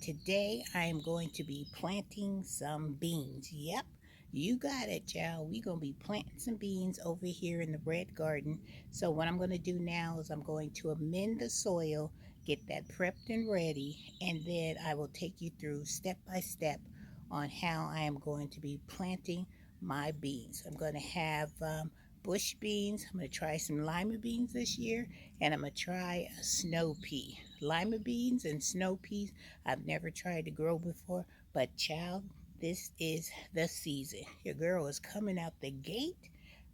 today I am going to be planting some beans. Yep, you got it, y'all. We're going to be planting some beans over here in the red garden. So what I'm going to do now is I'm going to amend the soil, get that prepped and ready, and then I will take you through step by step on how I am going to be planting my beans. I'm going to have bush beans. I'm going to try some lima beans this year, and I'm going to try a snow pea. Lima beans and snow peas I've never tried to grow before, but child, this is the season. Your girl is coming out the gate.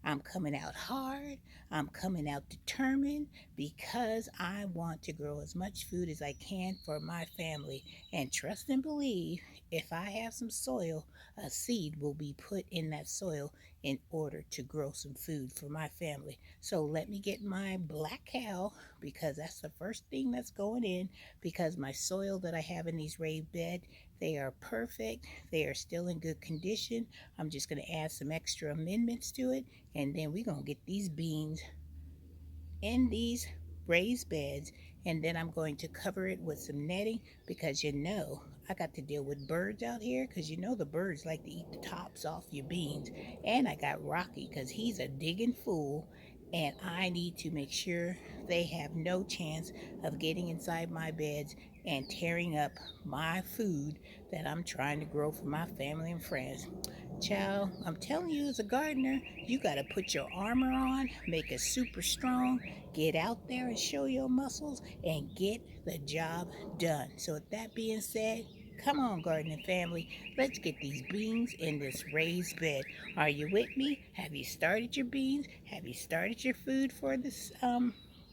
I'm coming out hard. I'm coming out determined because I want to grow as much food as I can for my family. And trust and believe, if I have some soil, a seed will be put in that soil in order to grow some food for my family. So let me get my black cow, because that's the first thing that's going in, because my soil that I have in these raised beds, they are perfect. They are still in good condition. I'm just going to add some extra amendments to it, and then we're going to get these beans in these raised beds, and then I'm going to cover it with some netting, because I got to deal with birds out here, because the birds like to eat the tops off your beans. And I got Rocky, because he's a digging fool, and I need to make sure they have no chance of getting inside my beds and tearing up my food that I'm trying to grow for my family and friends. Child, I'm telling you, as a gardener, you got to put your armor on, make it super strong, get out there and show your muscles, and get the job done. So with that being said, come on, gardening family, let's get these beans in this raised bed. Are you with me? Have you started your beans? Have you started your food for this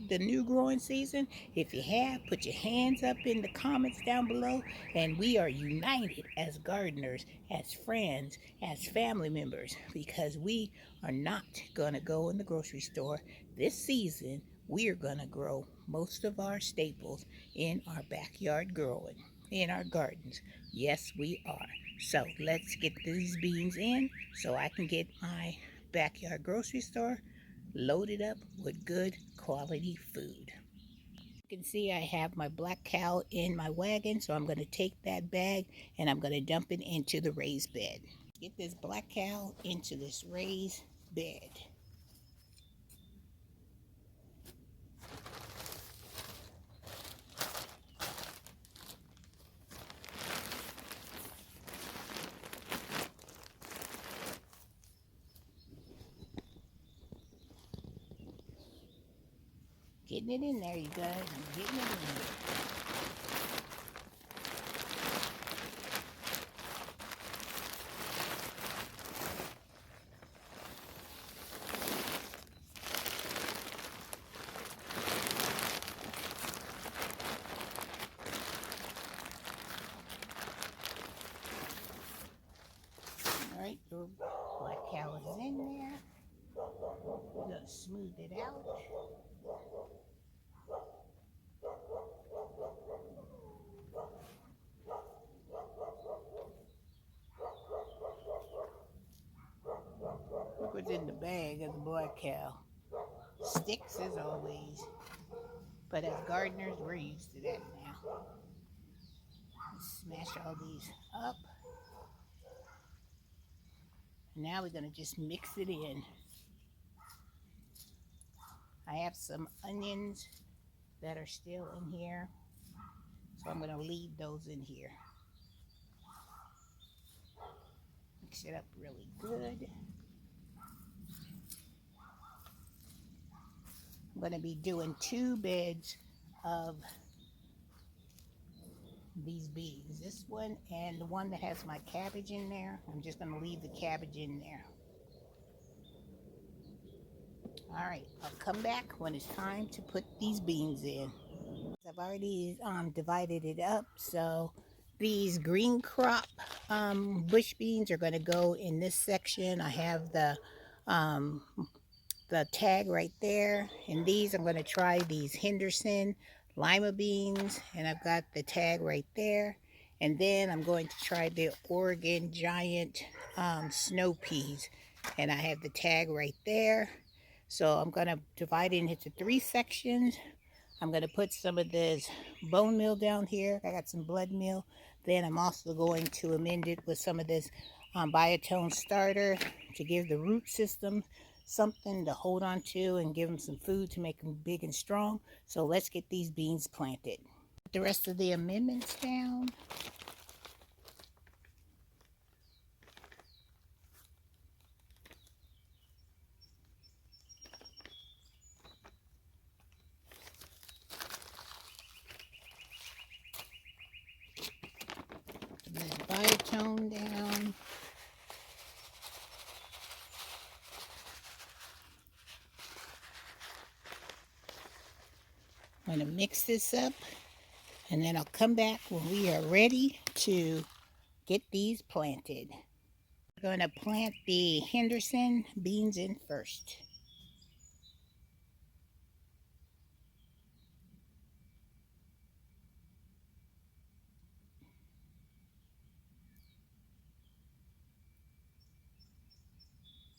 the new growing season? If you have, put your hands up in the comments down below, and we are united as gardeners, as friends, as family members, because we are not going to go in the grocery store this season. We are going to grow most of our staples in our backyard, growing in our gardens. Yes, we are. So let's get these beans in so I can get my backyard grocery store loaded up with good quality food. You can see I have my black cow in my wagon, so I'm going to take that bag and I'm going to dump it into the raised bed. Get this black cow into this raised bed. Getting it in there, you guys. I'm getting it in there. All right, your black cow is in there. We're going to smooth it out. Look what's in the bag of the black cow. Sticks as always. But as gardeners, we're used to that now. Let's smash all these up. Now we're going to just mix it in. I have some onions that are still in here, so I'm going to leave those in here. Mix it up really good. I'm going to be doing 2 beds of these beans. This one and the one that has my cabbage in there. I'm just going to leave the cabbage in there. All right, I'll come back when it's time to put these beans in. I've already divided it up, so these green crop bush beans are going to go in this section. I have um, the tag right there, and these I'm going to try these Henderson lima beans, and I've got the tag right there. And then I'm going to try the Oregon giant snow peas, and I have the tag right there. So I'm going to divide it into 3 sections. I'm going to put some of this bone meal down here. I got some blood meal. Then I'm also going to amend it with some of this biotone starter to give the root system something to hold on to and give them some food to make them big and strong. So let's get these beans planted. Put the rest of the amendments down. Let biotone down. I'm going to mix this up, and then I'll come back when we are ready to get these planted. We're going to plant the Henderson beans in first.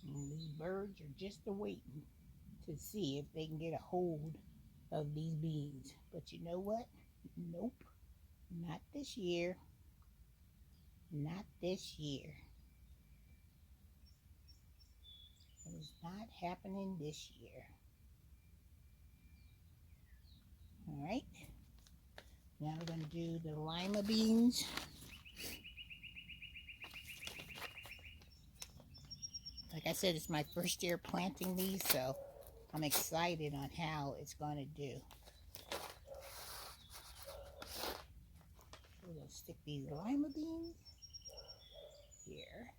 And these birds are just waiting to see if they can get a hold of these beans. But you know what? Nope. Not this year. Not this year. It is not happening this year. Alright. Now we're going to do the lima beans. Like I said, it's my first year planting these, so I'm excited on how it's going to do. We're going to stick these lima beans here.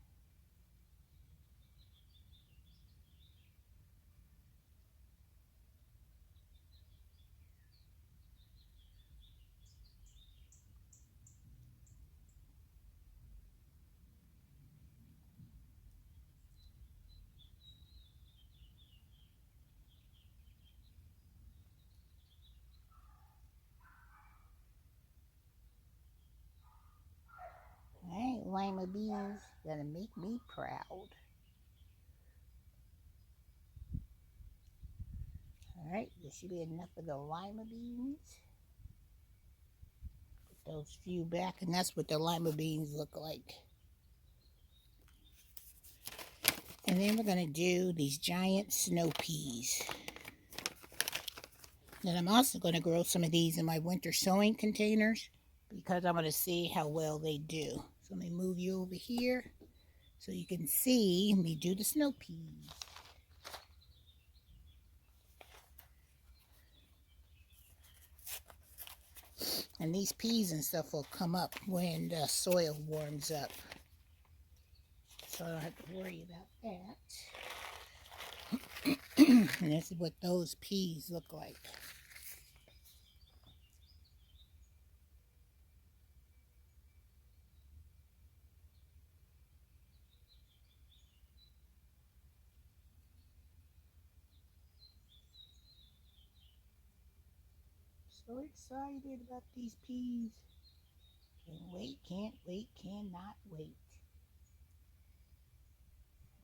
Alright, lima beans gonna make me proud. Alright, there should be enough of the lima beans. Put those few back, and that's what the lima beans look like. And then we're gonna do these giant snow peas. Then I'm also gonna grow some of these in my winter sowing containers because I'm gonna see how well they do. So let me move you over here so you can see me do the snow peas. And these peas and stuff will come up when the soil warms up. So I don't have to worry about that. And this is what those peas look like. So excited about these peas. Can't wait, can't wait, cannot wait.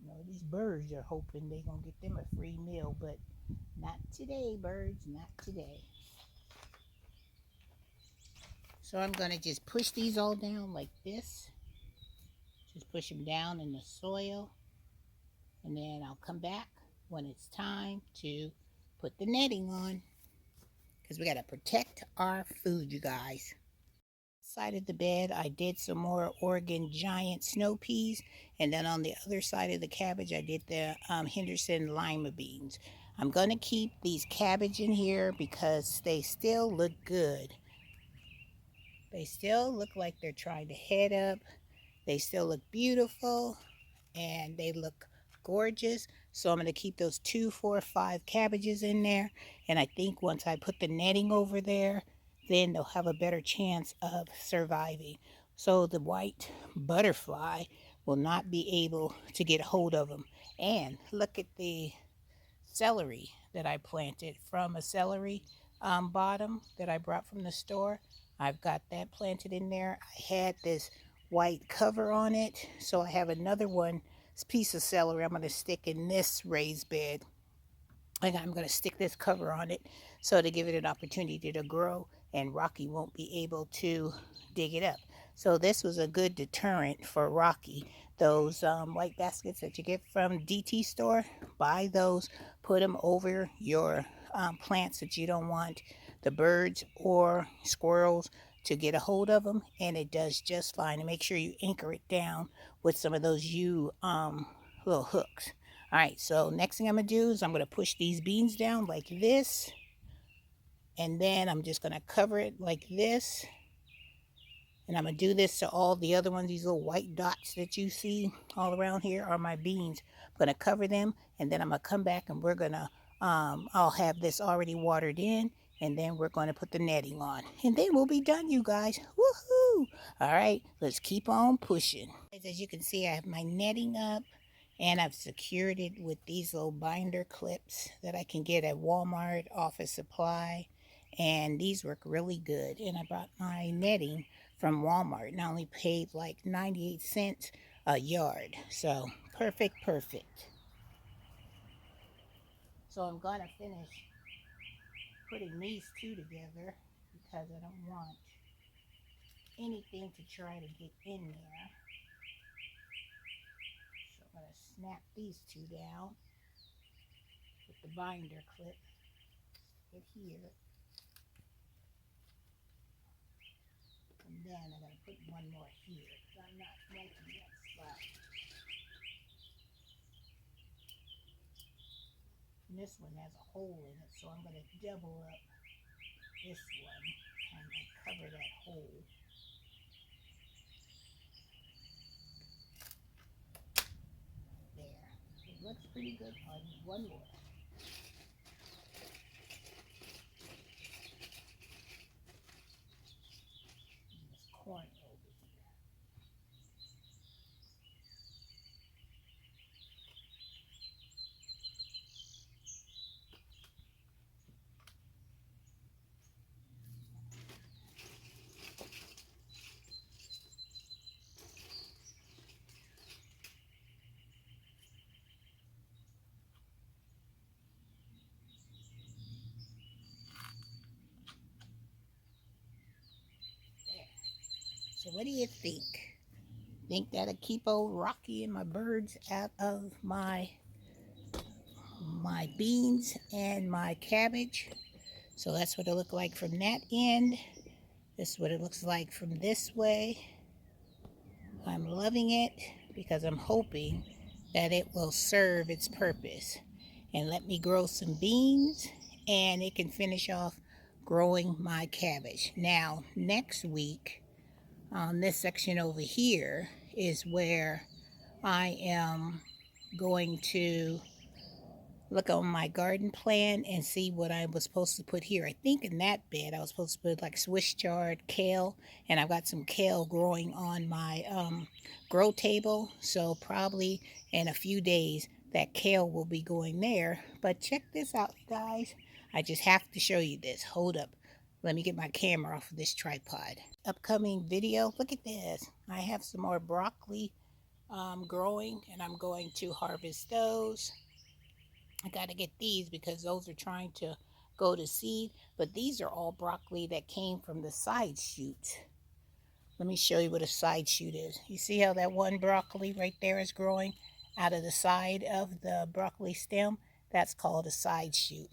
You know, these birds are hoping they're going to get them a free meal, but not today, birds, not today. So I'm going to just push these all down like this. Just push them down in the soil. And then I'll come back when it's time to put the netting on. Because we got to protect our food, you guys. Side of the bed, I did some more Oregon giant snow peas. And then on the other side of the cabbage, I did the Henderson lima beans. I'm going to keep these cabbage in here because they still look good. They still look like they're trying to head up. They still look beautiful. And they look gorgeous. So I'm going to keep those 2, 4, 5 cabbages in there. And I think once I put the netting over there, then they'll have a better chance of surviving. So the white butterfly will not be able to get hold of them. And look at the celery that I planted from a celery bottom that I brought from the store. I've got that planted in there. I had this white cover on it, so I have another one piece of celery I'm going to stick in this raised bed, and I'm going to stick this cover on it so to give it an opportunity to grow, and Rocky won't be able to dig it up. So this was a good deterrent for Rocky. Those white baskets that you get from DT store, buy those, put them over your plants that you don't want the birds or squirrels to get a hold of them, and it does just fine. And make sure you anchor it down with some of those little hooks. All right, so next thing I'm gonna do is I'm gonna push these beans down like this, and then I'm just gonna cover it like this. And I'm going to do this to all the other ones. These little white dots that you see all around here are my beans. I'm going to cover them, and then I'm going to come back and we're going to, I'll have this already watered in, and then we're going to put the netting on. And then we'll be done, you guys. Woohoo! All right, let's keep on pushing. As you can see, I have my netting up, and I've secured it with these little binder clips that I can get at Walmart, Office Supply. And these work really good. And I bought my netting from Walmart and I only paid like 98 cents a yard. So perfect. So I'm gonna finish putting these two together because I don't want anything to try to get in there. So I'm gonna snap these two down with the binder clip. Get here. And then I'm going to put one more here because I'm not liking that spot. And this one has a hole in it, so I'm going to double up this one and cover that hole. There. It looks pretty good. On one more. And this corner over here. So what do you think? Think that'll keep old Rocky and my birds out of my beans and my cabbage? So that's what it looked like from that end. This is what it looks like from this way. I'm loving it because I'm hoping that it will serve its purpose and let me grow some beans, and it can finish off growing my cabbage. Now, next week, on this section over here is where I am going to look on my garden plan and see what I was supposed to put here. I think in that bed I was supposed to put like Swiss chard, kale, and I've got some kale growing on my grow table. So probably in a few days that kale will be going there. But check this out, you guys. I just have to show you this. Hold up. Let me get my camera off of this tripod. Upcoming video, look at this. I have some more broccoli growing, and I'm going to harvest those. I got to get these because those are trying to go to seed, but these are all broccoli that came from the side shoot. Let me show you what a side shoot is. You see how that one broccoli right there is growing out of the side of the broccoli stem? That's called a side shoot.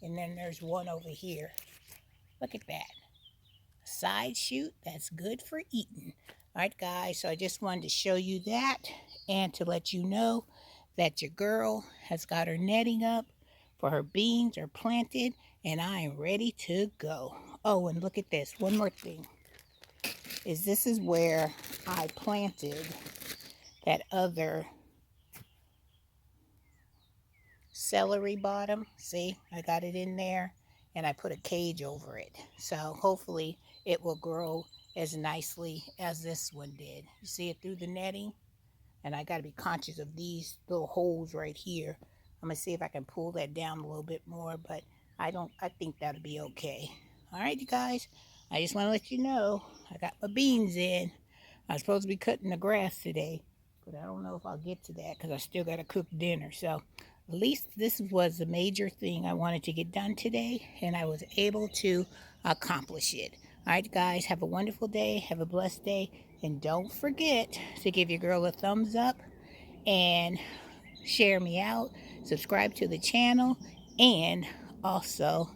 And then there's one over here. Look at that. Side shoot, that's good for eating. All right, guys, so I just wanted to show you that and to let you know that your girl has got her netting up for her beans are planted, and I am ready to go. Oh, and look at this. One more thing is this is where I planted that other celery bottom. See, I got it in there and I put a cage over it. So hopefully it will grow as nicely as this one did. You see it through the netting? And I got to be conscious of these little holes right here. I'm going to see if I can pull that down a little bit more, but I think that'll be okay. All right, you guys, I just want to let you know I got my beans in. I was supposed to be cutting the grass today, but I don't know if I'll get to that because I still got to cook dinner. So at least this was a major thing I wanted to get done today, and I was able to accomplish it. All right, guys, have a wonderful day. Have a blessed day. And don't forget to give your girl a thumbs up and share me out. Subscribe to the channel. And also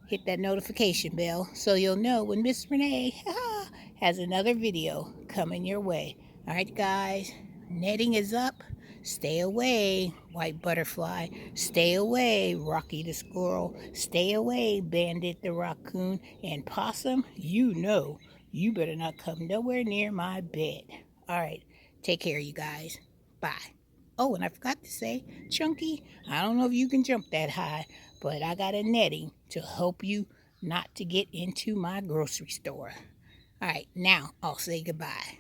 hit that notification bell so you'll know when Miss Renee has another video coming your way. All right, guys, netting is up. Stay away, white butterfly. Stay away, Rocky the squirrel. Stay away, Bandit the raccoon. And possum, you know, you better not come nowhere near my bed. All right, take care, you guys. Bye. Oh, and I forgot to say, Chunky, I don't know if you can jump that high, but I got a netting to help you not to get into my grocery store. All right, now I'll say goodbye.